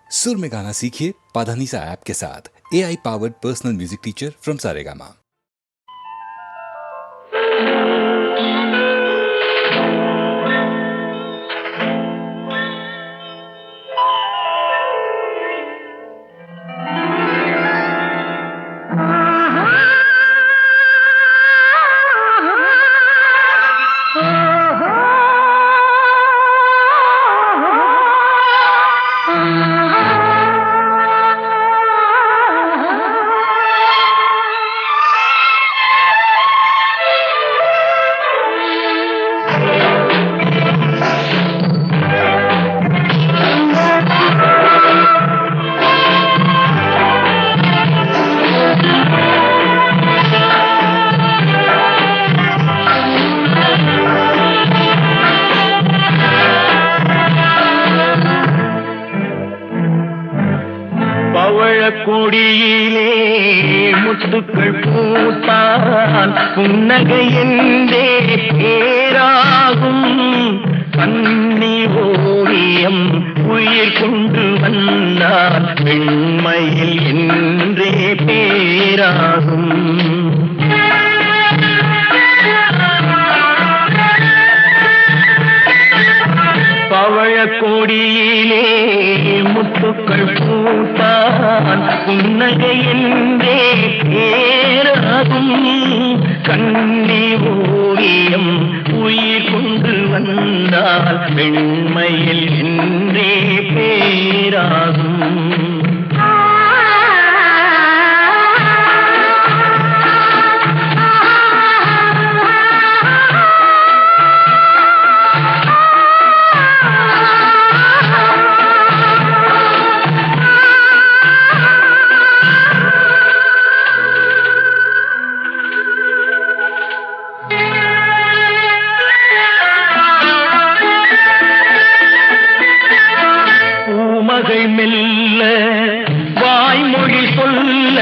सुर में गाना सीखिए पाधानीसा ऐप के साथ। AI powered personal music teacher from Saregama. கொடியிலே முத்துக்கள் பூத்தான் புன்னகை என்றே பேராகும் கண்ணி ஓவியம் உயிர் கொண்டு வந்தான் வெண்மையில் என்றே பேராகும் பவழக்கொடியிலே முத்துக்கள் பூத்தான் புன்னகை என்றே பேராகும் கண்ணி ஓவியம் உயிர் கொண்டு வந்தால் வெண்மையில் என்றே பேராகும் மெல்ல வாய்மொழி சொல்ல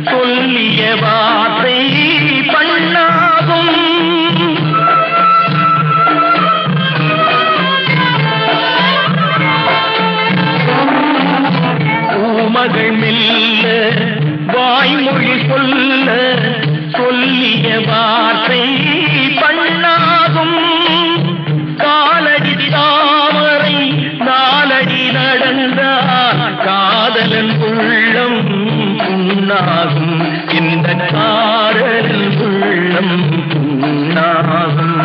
சொல்லிய வார்த்தை பண்ணாகும் பூமகள் மெல்ல வாய்மொழி சொல்ல சொல்லிய வார்த்தை பண்ணாகும் காலடி தாமரை நாலடி நடந்தால் காதலன் உள்ளம் புண்ணாகும் இந்த காதலன் உள்ளம் புண்ணாகும்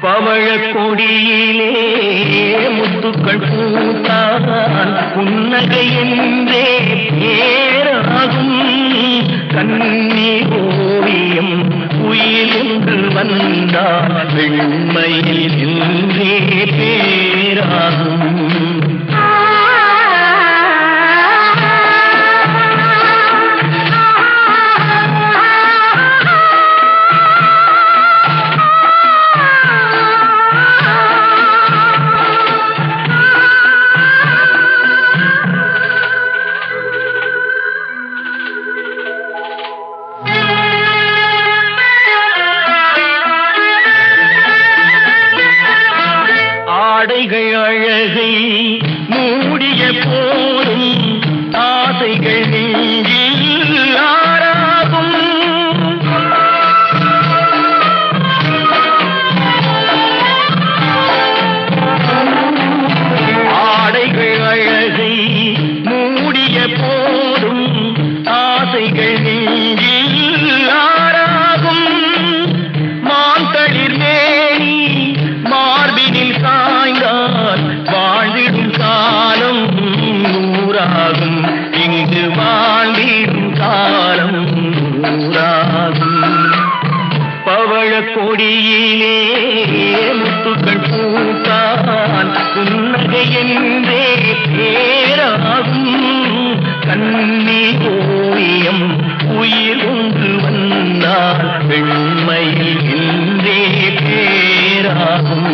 பவழக்கொடியிலே முத்துக்கள் பூத்தான் புன்னகை என்றே பேராகும் கண்ணி ஓவியம் உயிர் என்று வந்தால் வெண்மையில் என்றே பேராகும் ஆடைகள் அழகை மூடிய போதும் ஆசைகள் நெஞ்சில் ஆறாகும் ஆடைகள் அழகை மூடிய போதும் ஆசைகள் நெஞ்சில் ஆறாகும் மாந்தளிர் மேனி மார்பினில் சாய்ந்தால் வாழ்ந்திடும் காலம் நூறாகும் இங்கு வாழ்ந்திடும் காலம் நூறாகும் பவழக்கொடியிலே முத்துக்கள் பூத்தான் புன்னகை என்றே பேராகும் கண்ணி ஓவியம் உயிர் ஒன்று வந்தால் வெண்மையில் என்றே பேராகும்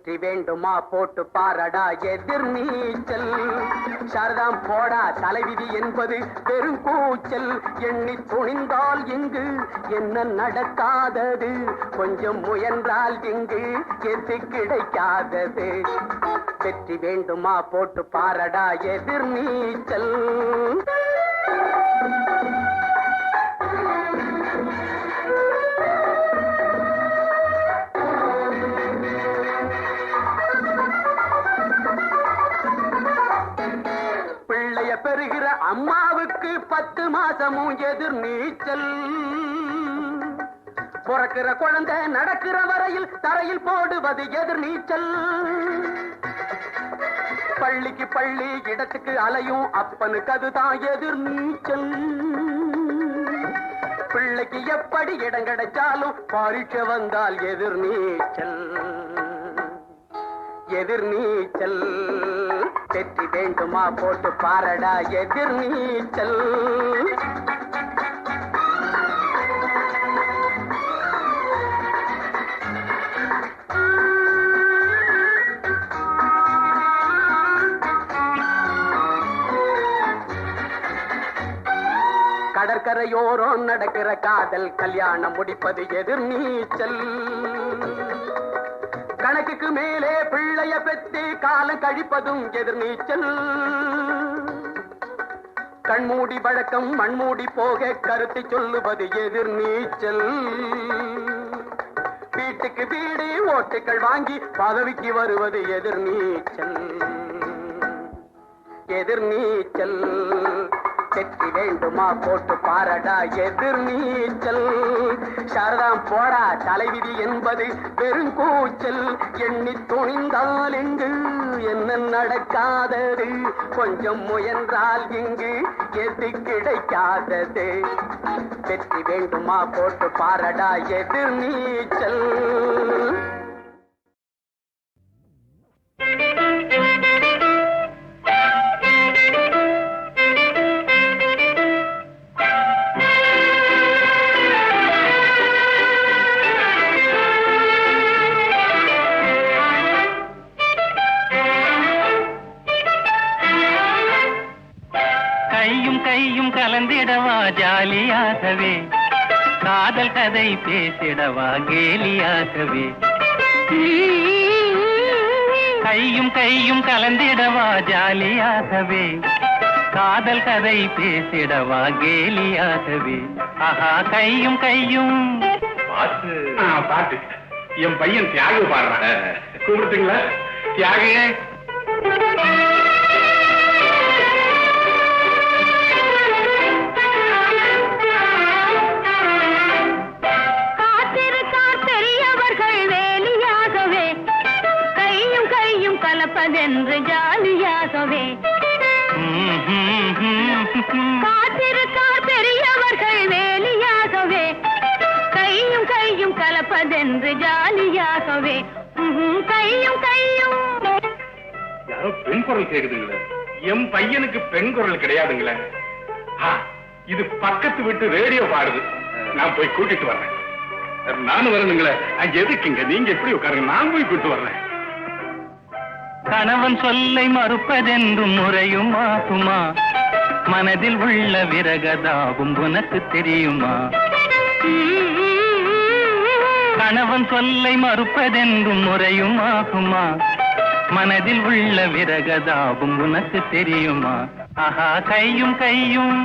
வெற்றி வேண்டுமா போட்டு பாரடா எதிர் நீச்சல் சாரதாம் போடா தலைவிதி என்பது பெரும் கூச்சல் எண்ணி துணிந்தால் இங்கு என்ன நடக்காதது கொஞ்சம் முயன்றால் இங்கு எது கிடைக்காதது வெற்றி வேண்டுமா போட்டு பாரடா எதிர் நீச்சல் பெறுகிற அம்மாவுக்கு 10 மாசமும் எதிர் நீச்சல் பிறக்கிற குழந்தை நடக்கிற வரையில் தரையில் போடுவது எதிர் நீச்சல் பள்ளிக்கு பள்ளி இடத்துக்கு அலையும் அப்பனுக்கு அதுதான் எதிர் நீச்சல் பிள்ளைக்கு எப்படி இடம் கிடைச்சாலும் பரீட்சை வந்தால் எதிர் நீச்சல் எதிர் நீச்சல் வெற்றி வேண்டுமா போட்டு பாரடா எதிர் நீச்சல் கடற்கரையோரம் நடக்கிற காதல் கல்யாணம் முடிப்பது எதிர் நீச்சல் கணக்குக்கு மேலே பிள்ளைய பெற்று காலம் கழிப்பதும் எதிர் நீச்சல் கண்மூடி வழக்கம் மண்மூடி போக கருத்தை சொல்லுவது எதிர் நீச்சல் வீட்டுக்கு வீடு ஓட்டுக்கள் வாங்கி பதவிக்கு வருவது எதிர் நீச்சல் எதிர் நீச்சல் வெற்றி வேண்டுமா போட்டு பாரடா எதிர் நீச்சல் சாரதாம் போடா தலைவிதி என்பது பெருங்கூச்சல் எண்ணி துணிந்தால் இங்கு என்ன நடக்காதது கொஞ்சம் முயன்றால் இங்கு எது கிடைக்காதது வெற்றி வேண்டுமா போட்டு பாரடா எதிர் நீச்சல் கலந்திடவா ஜாலியாகவே காதல் கதை பேசிடவா கேலியாகவே கையும் கையும் கலந்திடவா ஜாலியாகவே காதல் கதை பேசிடவா கேலியாகவே ஆஹா கையும் கையும் பாட்டு பாட்டு என் பையன் தியாகு பாடுறான். கூப்பிட்டுங்களா தியாகு? காத்திருக்கார் பெரியவர்கள் வேலியாகவே கையும் கையும் கலப்பதென்று ஜாலியாகவே காத்திருக்கார் பெரியவர்கள் வேலியாகவே கையும் கையும் கலப்பதென்று ஜாலியாகவே கையும் கையும். யாரோ பெண் குரல் கேக்குதுங்களே. என் பையனுக்கு பெண் குரல் கிடையாதுங்களே. இது பக்கத்து விட்டு ரேடியோ பாடுது. நான் போய் கூட்டிட்டு வர்றேன். நானும் வரணுங்களே. எதுக்குங்க நீங்க எப்படி உட்காருங்க, நான் போய் கூட்டிட்டு வர்றேன். கணவன் சொல்லை மறுப்பதென்று முறையும் ஆகுமா? மனதில் உள்ள விரகதாவும் உனக்கு தெரியுமா? கணவன் சொல்லை மறுப்பதென்று முறையும் ஆகுமா? மனதில் உள்ள விரகதாவும் உனக்கு தெரியுமா? ஆஹா கையும் கையும்.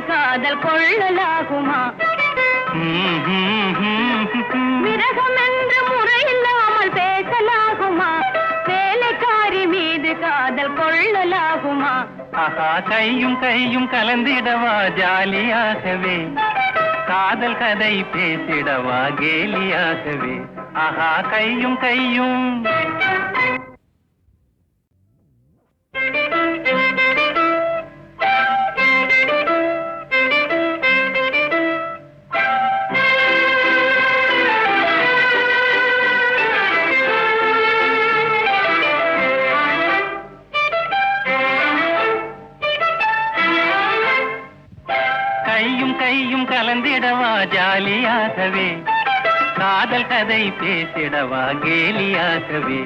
காதல் கொள்ளலாகுமா? விரகம் என்று முறையில்லாமல் பேசலாகுமா? வேலைக்காரி மீது காதல் கொள்ளலாகுமா? ஆஹா கையும் கையும் கலந்திடவா ஜாலியாகவே காதல் கதை பேசிடவா கேலியாகவே ஆஹா கையும் கையும். கையும் கையும் கலந்திடவா ஜாலியாகவே காதல் கதை பேசிடவா கேலியாகவே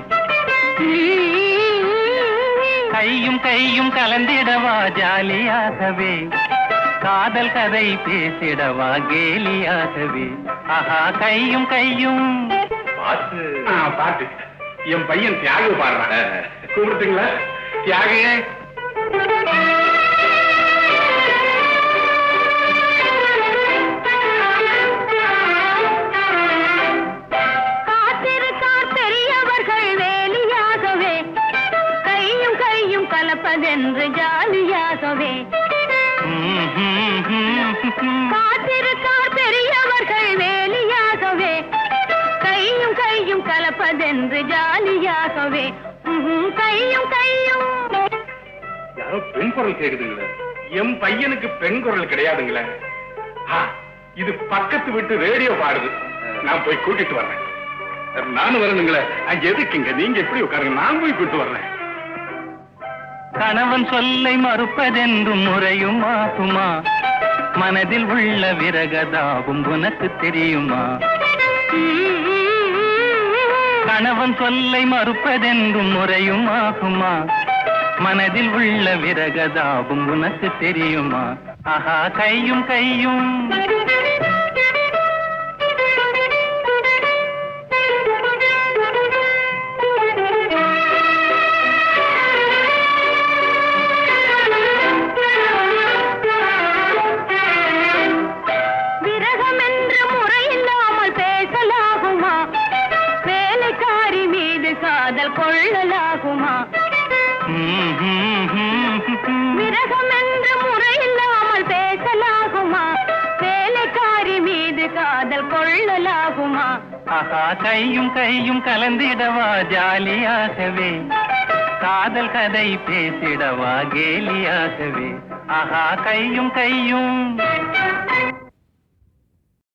கையும் கையும் கலந்திடவா ஜாலியாகவே காதல் கதை பேசிடவா கேலியாகவே ஆஹா கையும் கையும். பாட்டு பாட்டு என் பையன் தியாகு பாடுறான். கூப்பிட்டுங்களா தியாகு? கலப்பதென்று ஜாலியாகவே காத்திருக்கார் பெரியவர்கள் வேலியாகவே கையும் கையும் கலப்பதென்று ஜாலியாகவே கையும் கையும். யாரோ பெண் குரல் கேக்குதுங்களே. என் பையனுக்கு பெண் குரல் கிடையாதுங்களே. இது பக்கத்து விட்டு ரேடியோ பாடுது. நான் போய் கூட்டிட்டு வர்றேன். நானும் வரணுங்களே. எதுக்குங்க நீங்க எப்படி உட்காருங்க, நான் போய் கூட்டிட்டு வர்றேன். கணவன் சொல்லை மறுப்பதென்று முறையும் ஆகுமா? மனதில் உள்ள விரகதாவும் உனக்கு தெரியுமா? கணவன் சொல்லை மறுப்பதென்று முறையும் ஆகுமா? மனதில் உள்ள விரகதாவும் உனக்கு தெரியுமா? ஆஹா கையும் கையும். காதல் கொள்ளலாகுமா? விரகம் என்று முறையில்லாமல் பேசலாகுமா? வேலைக்காரி மீது காதல் கொள்ளலாகுமா? ஆஹா கையும் கையும் கலந்திடவா ஜாலியாகவே காதல் கதை பேசிடவா கேலியாகவே ஆஹா கையும் கையும்.